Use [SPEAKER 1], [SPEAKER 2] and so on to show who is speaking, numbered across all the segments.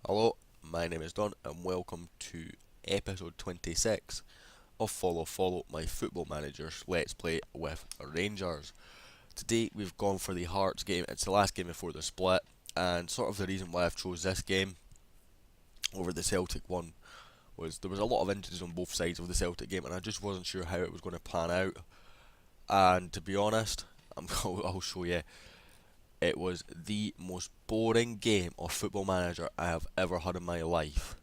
[SPEAKER 1] Hello, my name is Don and welcome to episode 26 of Follow My Football Manager's Let's Play with Rangers. Today we've gone for the Hearts game. It's the last game before the split, and sort of the reason why I've chose this game over the Celtic one was there was a lot of injuries on both sides of the Celtic game and I just wasn't sure how it was going to pan out. And to be honest, I'll show you. It was the most boring game of Football Manager I have ever had in my life.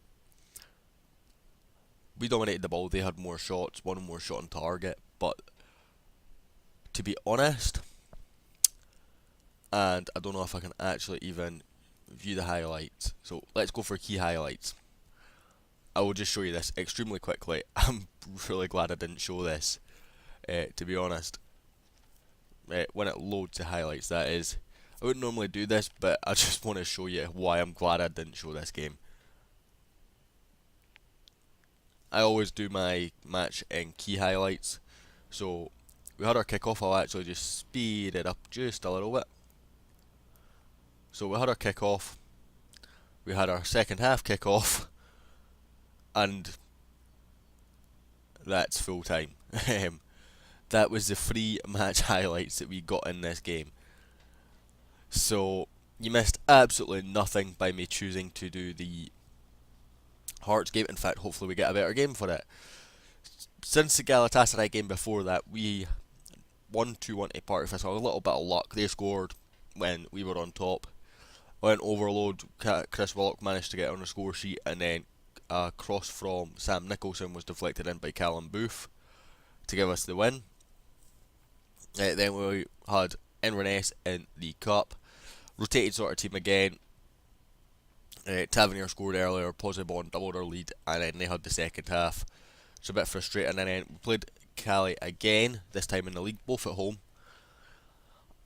[SPEAKER 1] We dominated the ball, they had more shots, one more shot on target, but to be honest, and I don't know if I can actually even view the highlights, so let's go for key highlights. I will just show you this extremely quickly. I'm really glad I didn't show this, to be honest. When it loads the highlights, that is. I wouldn't normally do this, but I just want to show you why I'm glad I didn't show this game. I always do my match in key highlights. So we had our kickoff. I'll actually just speed it up just a little bit. So we had our kickoff. We had our second half kickoff, and that's full time. That was the three match highlights that we got in this game. So you missed absolutely nothing by me choosing to do the Hearts game. In fact, hopefully we get a better game for it. Since the Galatasaray game before that, we won 2-1 to Park Thistle. A little bit of luck. They scored when we were on top. Went overload. Chris Willock managed to get on the score sheet, and then a cross from Sam Nicholson was deflected in by Callum Booth to give us the win. Then we had Inverness in the Cup. Rotated sort of team again. Tavernier scored earlier, Posibon doubled our lead, and then they had the second half. It's a bit frustrating, and then we played Cali again, this time in the league, both at home.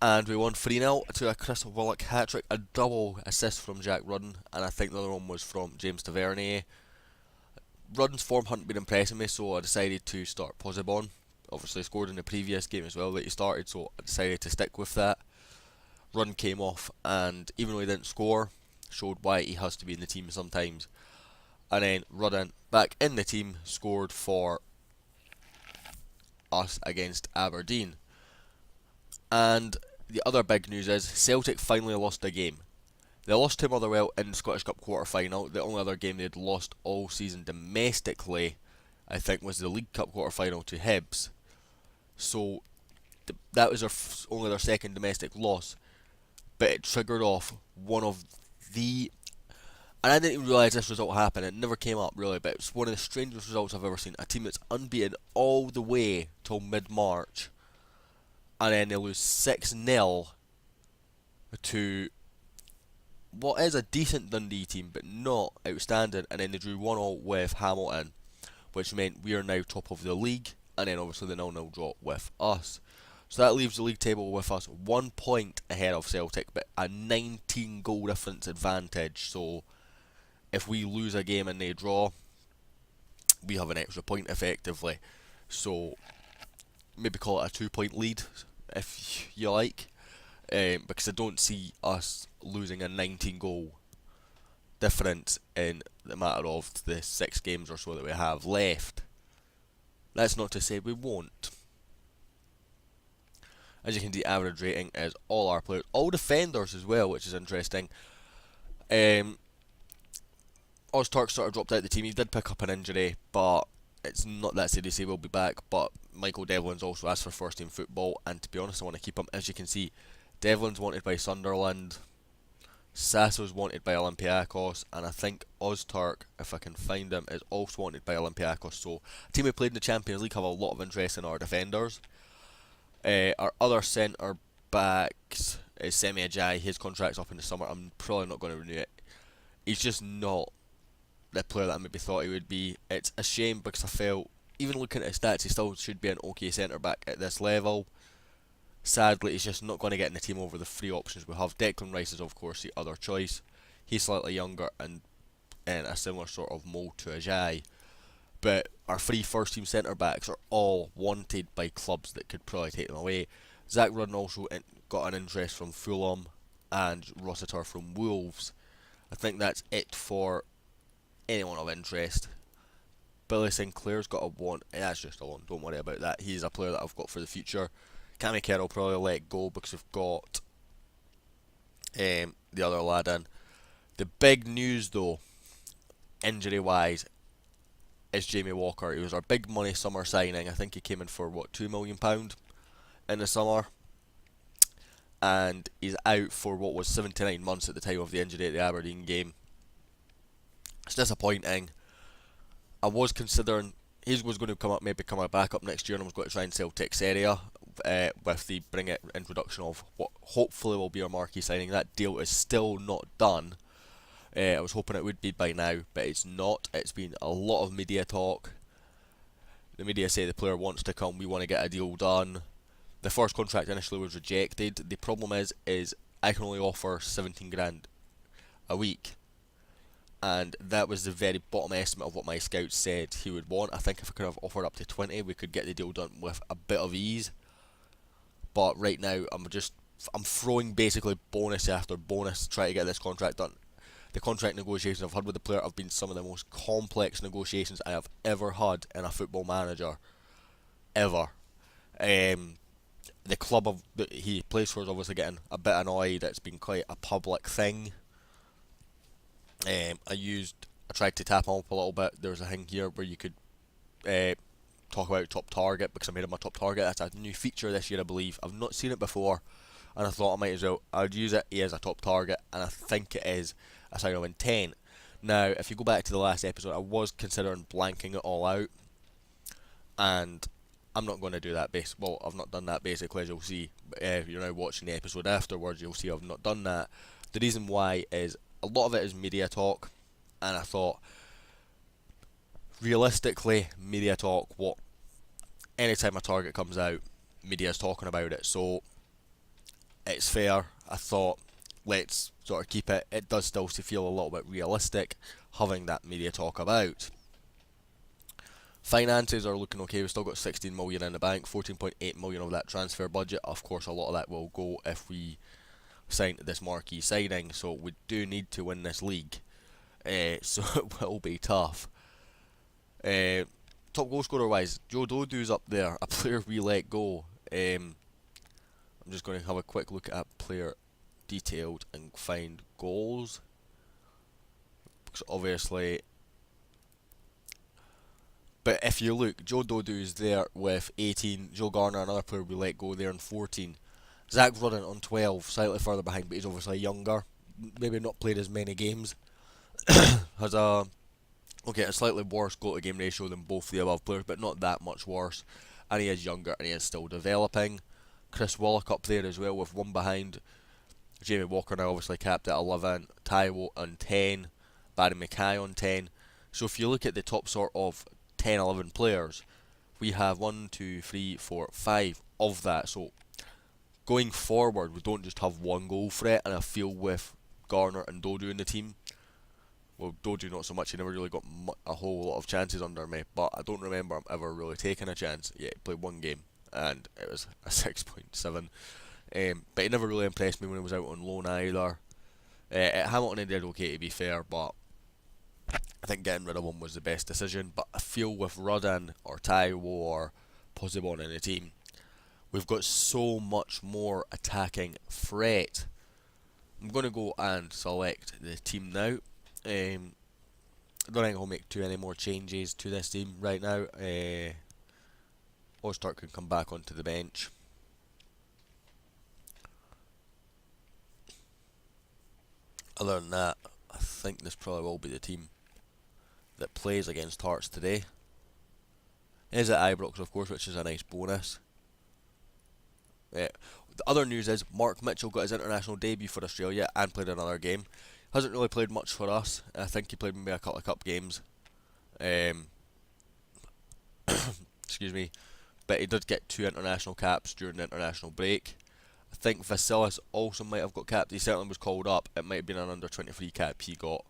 [SPEAKER 1] And we won 3-0 to a Chris Willock hat-trick, a double assist from Jack Rudden, and I think the other one was from James Tavernier. Rudden's form hadn't been impressing me, so I decided to start Posibon. Obviously scored in the previous game as well that he started, so I decided to stick with that. Rudden came off, and even though he didn't score, showed why he has to be in the team sometimes. And then Rudden, back in the team, scored for us against Aberdeen. And the other big news is Celtic finally lost a game. They lost to Motherwell in the Scottish Cup quarter final. The only other game they'd lost all season domestically, I think, was the League Cup quarter final to Hibs. So that was only their second domestic loss, but it triggered off one of the, and I didn't even realise this result happened. It never came up really, but it's one of the strangest results I've ever seen. A team that's unbeaten all the way till mid-March, and then they lose 6-0 to what is a decent Dundee team, but not outstanding, and then they drew 1-1 with Hamilton, which meant we are now top of the league, and then obviously the 0-0 draw with us. So that leaves the league table with us 1 point ahead of Celtic, but a 19 goal difference advantage. So if we lose a game and they draw, we have an extra point effectively. So maybe call it a 2 point lead if you like, because I don't see us losing a 19 goal difference in the matter of the 6 games or so that we have left. That's not to say we won't. As you can see, average rating is all our players, all defenders as well, which is interesting. Ozturk sort of dropped out of the team. He did pick up an injury, but it's not that serious. He will be back. But Michael Devlin's also asked for first team football, and to be honest, I want to keep him. As you can see, Devlin's wanted by Sunderland, Sasso's wanted by Olympiacos, and I think Ozturk, if I can find him, is also wanted by Olympiacos. So, a team who played in the Champions League have a lot of interest in our defenders. Our other centre backs is Semi Ajayi. His contract's up in the summer. I'm probably not going to renew it. He's just not the player that I maybe thought he would be. It's a shame because I felt, even looking at his stats, he still should be an okay centre back at this level. Sadly, he's just not going to get in the team over the 3 options we have. Declan Rice is of course the other choice. He's slightly younger and in a similar sort of mould to Ajayi. But our 3 first team centre backs are all wanted by clubs that could probably take them away. Zach Rudden also got an interest from Fulham and Rossiter from Wolves. I think that's it for anyone of interest. Billy Sinclair's got a one, and that's just a loan. Don't worry about that. He's a player that I've got for the future. Cammy Kerr will probably let go because we've got the other lad in. The big news though, injury wise, is Jamie Walker. He was our big money summer signing. I think he came in for what, £2 million in the summer, and he's out for what was 79 months at the time of the injury at the Aberdeen game. It's disappointing. I was considering he was going to come up, maybe come a backup next year, and I was going to try and sell Texeria with the introduction of what hopefully will be our marquee signing. That deal is still not done. I was hoping it would be by now, but it's not. It's been a lot of media talk. The media say the player wants to come, we want to get a deal done. The first contract initially was rejected. The problem is I can only offer 17 grand a week, and that was the very bottom estimate of what my scouts said he would want. I think if I could have offered up to 20, we could get the deal done with a bit of ease. But right now, I'm throwing basically bonus after bonus to try to get this contract done. The contract negotiations I've had with the player have been some of the most complex negotiations I have ever had in a Football Manager, ever. The club that he plays for is obviously getting a bit annoyed. It's been quite a public thing. I tried to tap him up a little bit. There's a thing here where you could talk about top target, because I made him a top target. That's a new feature this year, I believe. I've not seen it before, and I thought I might as well. I'd use it. He is a top target, and I think it is a sign of intent. Now, if you go back to the last episode, I was considering blanking it all out, and I'm not going to do that. Well, I've not done that basically, as you'll see. If you're now watching the episode afterwards, you'll see I've not done that. The reason why is a lot of it is media talk, and I thought, realistically, media talk, anytime a target comes out, media's talking about it, so it's fair. I thought, let's sort of keep it. It does still feel a little bit realistic having that media talk about. Finances are looking okay. We've still got 16 million in the bank, 14.8 million of that transfer budget. Of course, a lot of that will go if we sign this marquee signing, so we do need to win this league. So it will be tough. Top goal scorer wise, Joe Dodu's up there, a player we let go. I'm just going to have a quick look at player detailed and find goals, because obviously. But if you look, Joe Dodu is there with 18, Joe Garner, another player we let go, there on 14. Zach Rudden on 12, slightly further behind, but he's obviously younger, maybe not played as many games. Has a slightly worse goal to game ratio than both the above players, but not that much worse. And he is younger and he is still developing. Chris Willock up there as well with one behind. Jamie Walker now obviously capped at 11, Taiwo on 10, Barry Mackay on 10. So if you look at the top sort of 10, 11 players, we have 1, 2, 3, 4, 5 of that. So going forward, we don't just have one goal threat, and I feel with Garner and Dodu in the team, well, Dodu not so much, he never really got a whole lot of chances under me, but I don't remember him ever really taking a chance. Yeah, he played one game, and it was a 6.7. But he never really impressed me when he was out on loan either. At Hamilton he did okay, to be fair, but I think getting rid of him was the best decision. But I feel with Rudden or Taiwo or Posibon in the team, we've got so much more attacking threat. I'm going to go and select the team now. I don't think I'll make too many more changes to this team right now. Ostart can come back onto the bench. Other than that, I think this probably will be the team that plays against Hearts today. It is at Ibrox, of course, which is a nice bonus. The other news is Mark Mitchell got his international debut for Australia and played another game. Hasn't really played much for us. I think he played maybe a couple of cup games. Excuse me. But he did get 2 international caps during the international break. I think Vasilis also might have got capped. He certainly was called up. It might have been an under 23 cap he got.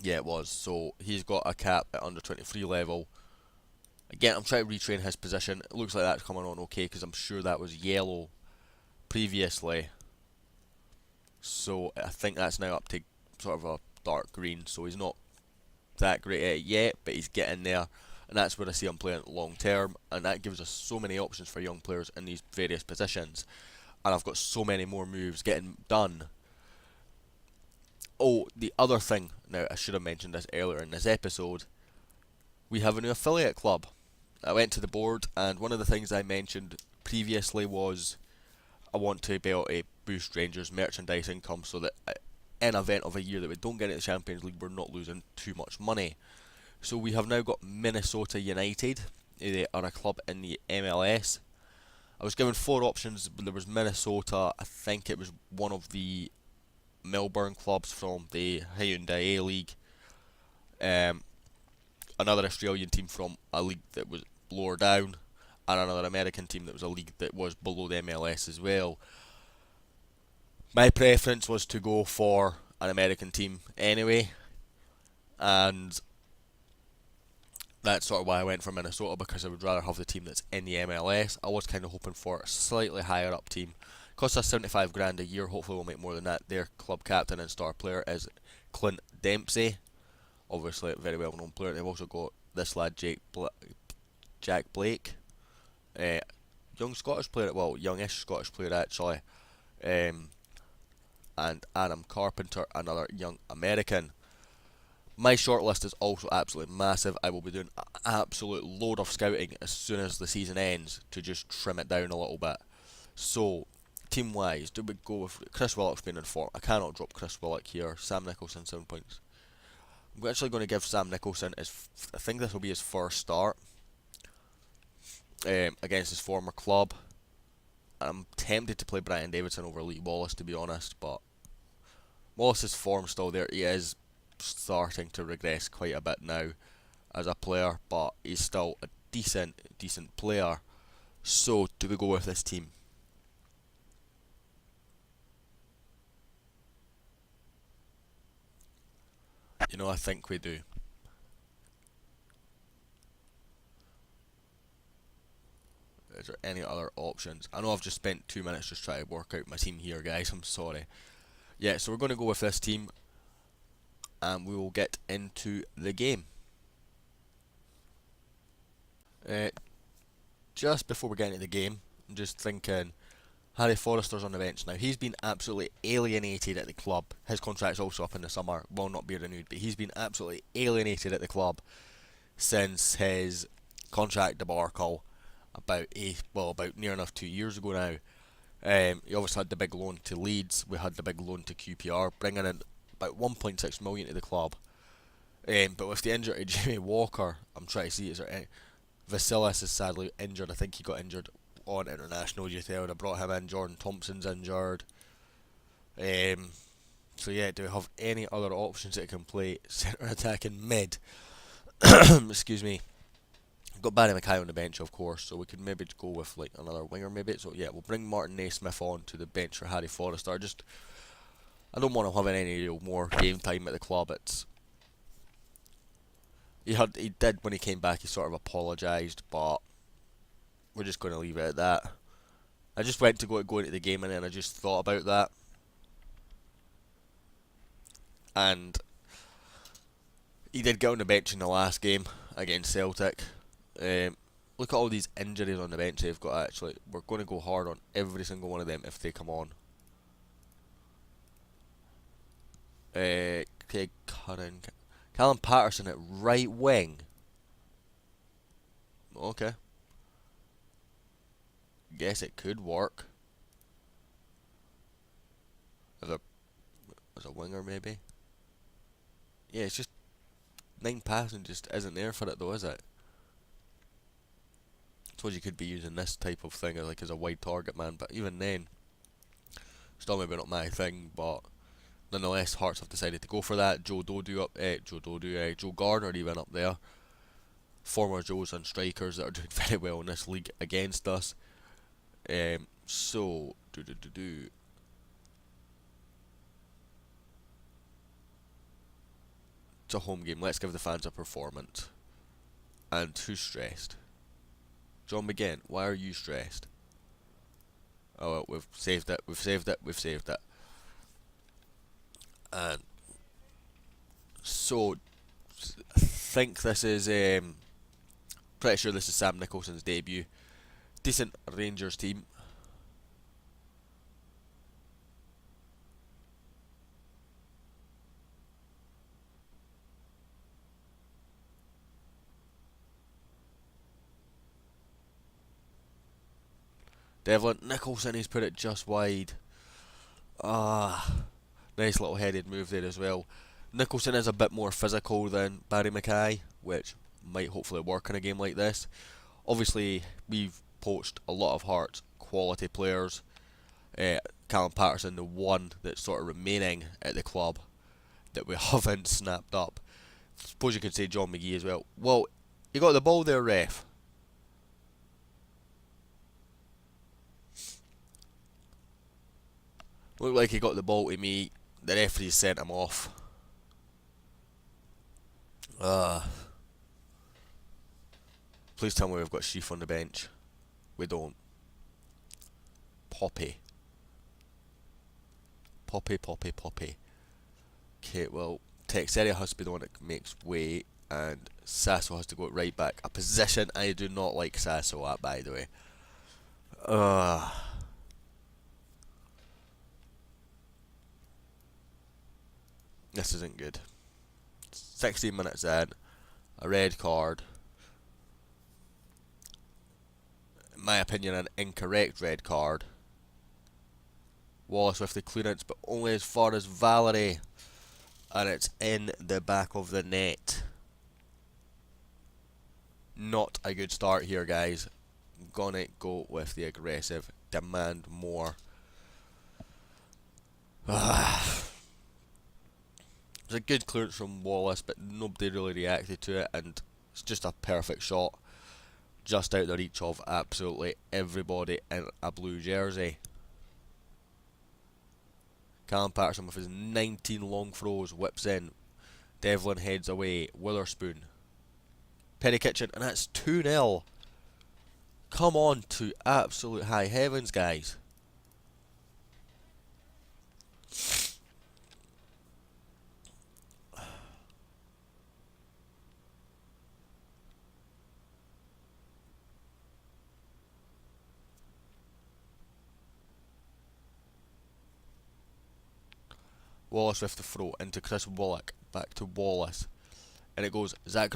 [SPEAKER 1] Yeah, it was. So he's got a cap at under 23 level. Again, I'm trying to retrain his position. It looks like that's coming on okay, because I'm sure that was yellow previously. So I think that's now up to sort of a dark green, so he's not that great at it yet, but he's getting there, and that's where I see him playing long term, and that gives us so many options for young players in these various positions, and I've got so many more moves getting done. Oh, the other thing, now I should have mentioned this earlier in this episode, we have a new affiliate club. I went to the board, and one of the things I mentioned previously was I want to be able to boost Rangers' merchandise income so that in event of a year that we don't get into the Champions League, we're not losing too much money. So we have now got Minnesota United. They are a club in the MLS. I was given 4 options. There was Minnesota. I think it was one of the Melbourne clubs from the Hyundai A League. Another Australian team from a league that was lower down, and another American team that was a league that was below the MLS as well. My preference was to go for an American team anyway, and that's sort of why I went for Minnesota, because I would rather have the team that's in the MLS. I was kind of hoping for a slightly higher up team. Costs us 75 grand a year. Hopefully we'll make more than that. Their club captain and star player is Clint Dempsey, obviously a very well known player. They've also got this lad Jack Blake, young Scottish player, well, youngish Scottish player actually, and Adam Carpenter, another young American. My shortlist is also absolutely massive. I will be doing an absolute load of scouting as soon as the season ends to just trim it down a little bit. So, team wise, do we go with Chris Willock's been in form? I cannot drop Chris Willock here. Sam Nicholson, 7 points. I'm actually going to give Sam Nicholson I think this will be his first start against his former club. I'm tempted to play Brian Davidson over Lee Wallace, to be honest, but Wallace's form's still there. He is starting to regress quite a bit now as a player, but he's still a decent player. So, do we go with this team? You know, I think we do. Is there any other options? I know I've just spent 2 minutes just trying to work out my team here, guys. I'm sorry. Yeah, so we're going to go with this team, and we will get into the game. Just before we get into the game, I'm just thinking, Harry Forrester's on the bench now. He's been absolutely alienated at the club. His contract's also up in the summer, will not be renewed, but he's been absolutely alienated at the club since his contract debacle about near enough 2 years ago now. He obviously had the big loan to Leeds. We had the big loan to QPR, bringing in about 1.6 million to the club. But with the injury to Jamie Walker, I'm trying to see, is there any... Vasilis is sadly injured. I think he got injured on international duty. I would have brought him in. Jordan Thompson's injured. So yeah, do we have any other options that can play centre attacking mid? Excuse me. We've got Barry Mackay on the bench, of course, so we could maybe go with like another winger, maybe. So yeah, we'll bring Martin Naismith on to the bench for Harry Forrester. I don't want to have any more game time at the club. He did when he came back. He sort of apologised, but we're just going to leave it at that. I just went to go into the game, and then I just thought about that, and he did get on the bench in the last game against Celtic. Look at all these injuries on the bench they've got. Actually, we're going to go hard on every single one of them if they come on. Craig Curran, Callum Patterson at right wing. Okay. Guess it could work. As a winger, maybe. Yeah, it's just 9 passing just isn't there for it though, is it? I suppose you could be using this type of thing as a wide target man, but even then, still maybe not my thing. But nonetheless, Hearts have decided to go for that. Joe Gardner even up there. Former Joes and strikers that are doing very well in this league against us. So it's a home game. Let's give the fans a performance. And who's stressed? John McGinn, why are you stressed? Oh well, we've saved it. And So, I think this is, pretty sure this is Sam Nicholson's debut. Decent Rangers team. Devlin Nicholson, he's put it just wide. Nice little headed move there as well. Nicholson is a bit more physical than Barry Mackay, which might hopefully work in a game like this. Obviously, we've poached a lot of Hearts quality players. Callum Patterson, the one that's sort of remaining at the club that we haven't snapped up. Suppose you could say John McGee as well. Well, you got the ball there, ref. Looked like he got the ball to me. The referee sent him off. Please tell me we've got Sheaf on the bench. We don't. Poppy. Poppy. Okay, well, Texeria has to be the one that makes way, and Sasso has to go right back. A position I do not like Sasso at, by the way. This isn't good. 16 minutes in, a red card. In my opinion, an incorrect red card. Wallace with the clearance, but only as far as Valerie. And it's in the back of the net. Not a good start here, guys. Gonna go with the aggressive. Demand more. It was a good clearance from Wallace, but nobody really reacted to it, and it's just a perfect shot. Just out the reach of absolutely everybody in a blue jersey. Callum Patterson with his 19 long throws, whips in. Devlin heads away. Witherspoon. Penny Kitchen, and that's 2-0. Come on to absolute high heavens, guys. Wallace with the throw into Chris Wallach, back to Wallace, and it goes Zach.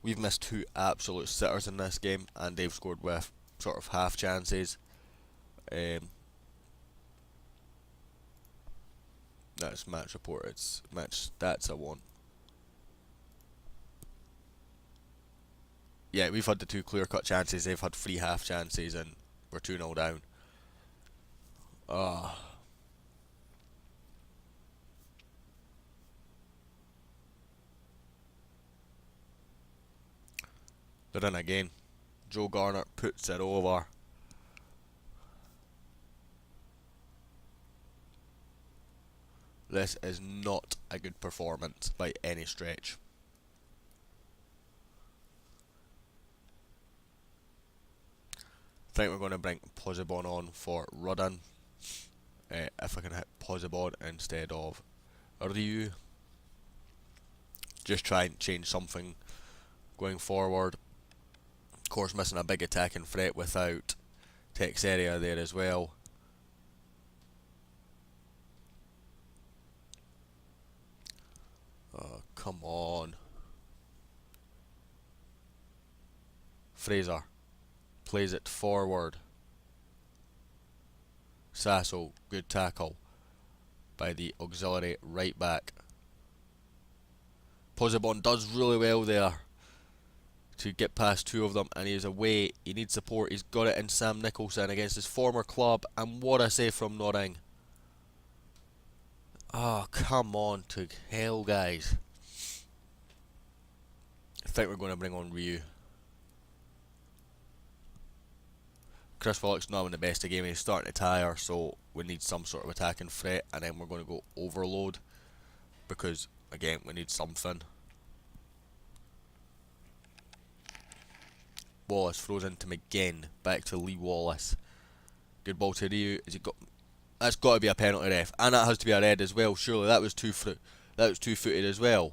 [SPEAKER 1] We've missed two absolute sitters in this game, and they've scored with sort of half chances. That's match report. It's match stats I want. Yeah, we've had the two clear-cut chances. They've had three half chances, and we're 2-0 down. They're in again. Joe Garner puts it over. This is not a good performance by any stretch. I think we're going to bring Pozibon on for Rudden. If I can hit Pozibon instead of Ryu. Just try and change something going forward. Of course, missing a big attacking threat without Texeria there as well. Oh, come on. Fraser plays it forward. Sasso, good tackle by the auxiliary right back. Pozibon does really well there to get past two of them, and he's away. He needs support. He's got it in Sam Nicholson against his former club, and what a save from Norring. Oh, come on to hell, guys. I think we're going to bring on Ryu. Chris Wallach's not having the best of game. He's starting to tire, so we need some sort of attacking threat, and then we're going to go overload because, again, we need something. Wallace throws into McGinn, back to Lee Wallace. Good ball to Ryu. Has he got? That's got to be a penalty, ref, and that has to be a red as well. Surely that was too That was 2-footed as well.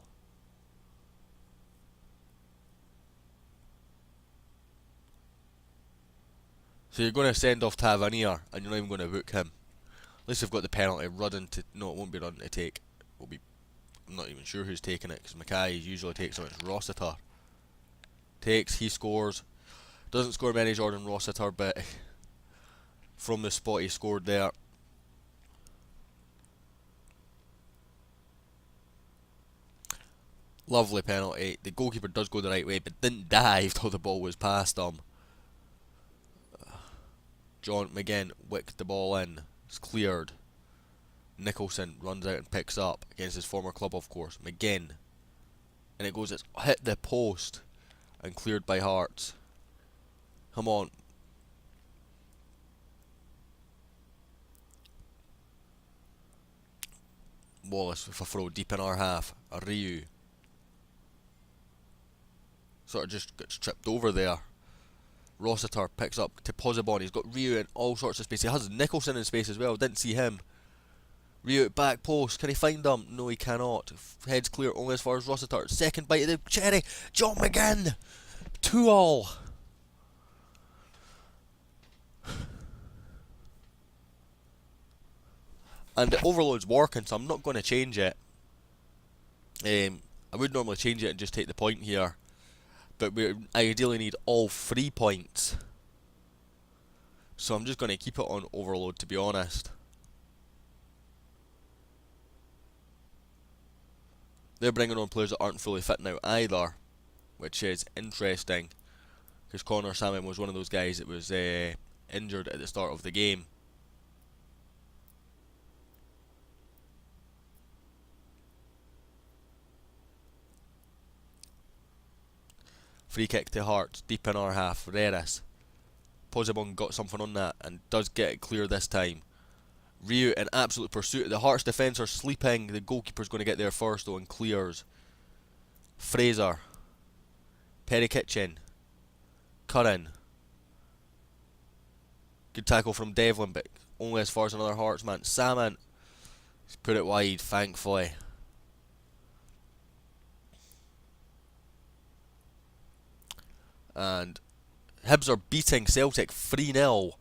[SPEAKER 1] So you're going to send off Tavernier, and you're not even going to book him. At least they've got the penalty. Rudden to... No, it won't be Rudden to take. It'll be... I'm not even sure who's taking it, because Mackay usually takes it. It's Rossiter. Takes, he scores. Doesn't score many, Jordan Rossiter, but from the spot he scored there. Lovely penalty. The goalkeeper does go the right way, but didn't dive till the ball was past him. John McGinn wicked the ball in. It's cleared. Nicholson runs out and picks up against his former club, of course. McGinn. And it goes, it's hit the post and cleared by Hearts. Come on. Wallace with a throw deep in our half. Ryu. Sort of just gets tripped over there. Rossiter picks up to Pozibon. He's got Ryu in all sorts of space. He has Nicholson in space as well. Didn't see him. Ryu at back post. Can he find him? No, he cannot. Head's clear only as far as Rossiter. Second bite of the cherry. John McGinn. 2-all. And the overload's working, so I'm not going to change it. I would normally change it and just take the point here, but we ideally need all 3 points. So I'm just going to keep it on overload, to be honest. They're bringing on players that aren't fully fit now either, which is interesting, because Connor Salmon was one of those guys that was injured at the start of the game. Free kick to Hearts, deep in our half. Reris. Pozibon got something on that and does get it clear this time. Ryu in absolute pursuit. The Hearts defence are sleeping. The goalkeeper's going to get there first though and clears. Fraser. Perry Kitchen. Curran. Good tackle from Devlin, but only as far as another Hearts man. Salmon. He's put it wide, thankfully. And Hibs are beating Celtic 3-0.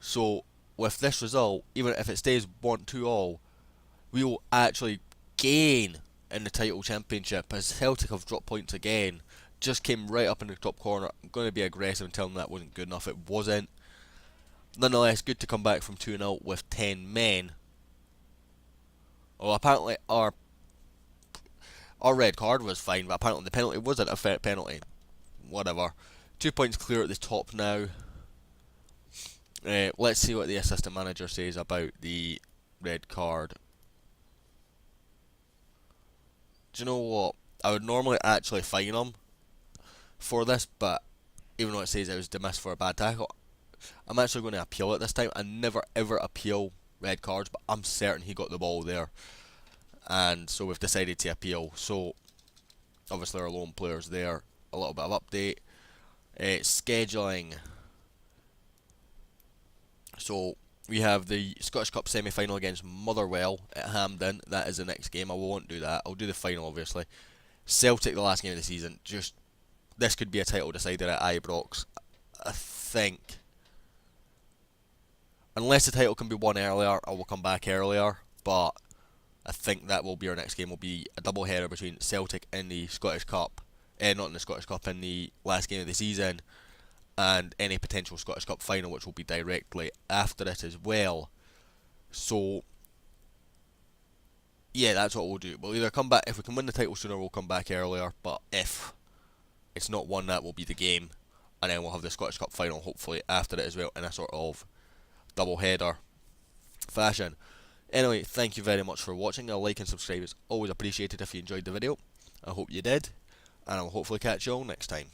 [SPEAKER 1] So with this result, even if it stays 1-2-all, we will actually gain in the title championship, as Celtic have dropped points again. Just came right up in the top corner. I'm going to be aggressive and tell them that wasn't good enough. It wasn't. Nonetheless, good to come back from 2-0 with 10 men. Well, apparently our red card was fine, but apparently the penalty wasn't a fair penalty. Whatever. 2 points clear at the top now. Let's see what the assistant manager says about the red card. Do you know what? I would normally actually fine him for this, but even though it says it was dismissed for a bad tackle, I'm actually going to appeal it this time. I never ever appeal red cards, but I'm certain he got the ball there. And so we've decided to appeal. So obviously our lone player's there. A little bit of update. Scheduling. So we have the Scottish Cup semi-final against Motherwell at Hampden. That is the next game. I won't do that. I'll do the final, obviously. Celtic, the last game of the season. Just this could be a title decider at Ibrox, I think. Unless the title can be won earlier, I will come back earlier. But I think that will be our next game. Will be a double header between Celtic in the Scottish Cup. Not in the Scottish Cup, in the last game of the season, and any potential Scottish Cup final, which will be directly after it as well. So yeah, that's what we'll do. We'll either come back, if we can win the title sooner, we'll come back earlier, but if it's not won, that will be the game, and then we'll have the Scottish Cup final hopefully after it as well, in a sort of double header fashion. Anyway, thank you very much for watching. A like and subscribe is always appreciated if you enjoyed the video. I hope you did, and I'll hopefully catch you all next time.